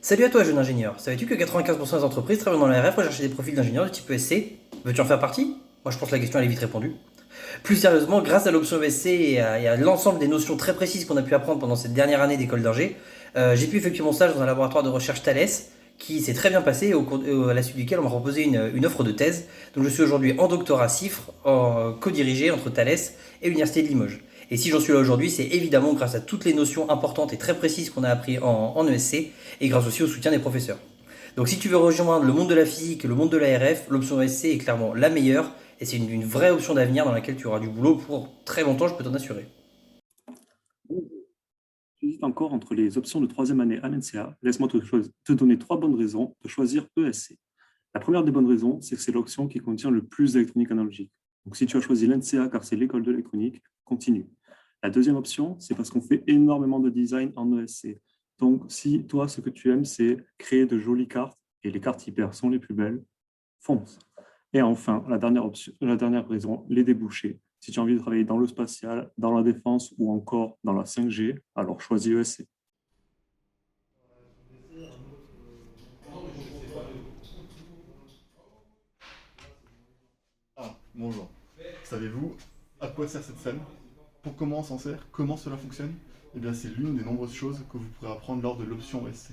Salut à toi, jeune ingénieur. Savais-tu que 95% des entreprises travaillent dans la RF recherchent des profils d'ingénieurs de type ESC? Veux-tu en faire partie? Moi, je pense que la question elle est vite répondue. Plus sérieusement, grâce à l'option ESC et à l'ensemble des notions très précises qu'on a pu apprendre pendant cette dernière année d'école d'ingé, j'ai pu effectuer mon stage dans un laboratoire de recherche Thales qui s'est très bien passé et à la suite duquel on m'a proposé une offre de thèse. Donc je suis aujourd'hui en doctorat CIFRE, co-dirigé entre Thales et l'Université de Limoges. Et si j'en suis là aujourd'hui, c'est évidemment grâce à toutes les notions importantes et très précises qu'on a appris en ESC et grâce aussi au soutien des professeurs. Donc si tu veux rejoindre le monde de la physique et le monde de la RF, l'option ESC est clairement la meilleure et c'est une vraie option d'avenir dans laquelle tu auras du boulot pour très longtemps, je peux t'en assurer. J'hésite encore entre les options de troisième année à l'NCA. Laisse-moi te donner trois bonnes raisons de choisir ESC. La première des bonnes raisons, c'est que c'est l'option qui contient le plus d'électronique analogique. Donc si tu as choisi l'NCA car c'est l'école de l'électronique, continue. La deuxième option, c'est parce qu'on fait énormément de design en ESC. Donc si toi, ce que tu aimes, c'est créer de jolies cartes, et les cartes hyper sont les plus belles, fonce. Et enfin, la dernière raison, les débouchés. Si tu as envie de travailler dans le spatial, dans la défense ou encore dans la 5G, alors choisis ESC. Ah, bonjour. Savez-vous à quoi sert cette scène? Pour comment on s'en sert? Comment cela fonctionne? Eh bien, c'est l'une des nombreuses choses que vous pourrez apprendre lors de l'option OSC.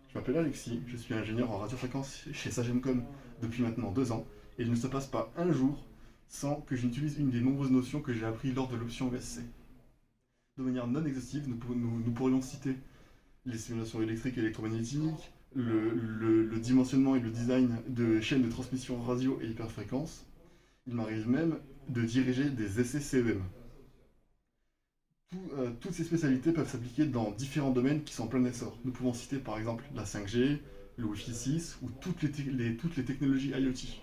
Je m'appelle Alexis, je suis ingénieur en radiofréquence chez Sagemcom depuis maintenant 2 ans, et il ne se passe pas un jour sans que je n'utilise une des nombreuses notions que j'ai apprises lors de l'option OSC. De manière non exhaustive, nous pourrions citer les simulations électriques et électromagnétiques, le dimensionnement et le design de chaînes de transmission radio et hyperfréquence. Il m'arrive même de diriger des essais CEM. Toutes ces spécialités peuvent s'appliquer dans différents domaines qui sont en plein essor. Nous pouvons citer par exemple la 5G, le Wi-Fi 6 ou toutes les technologies IoT.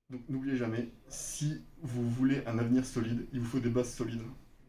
Donc n'oubliez jamais, si vous voulez un avenir solide, il vous faut des bases solides.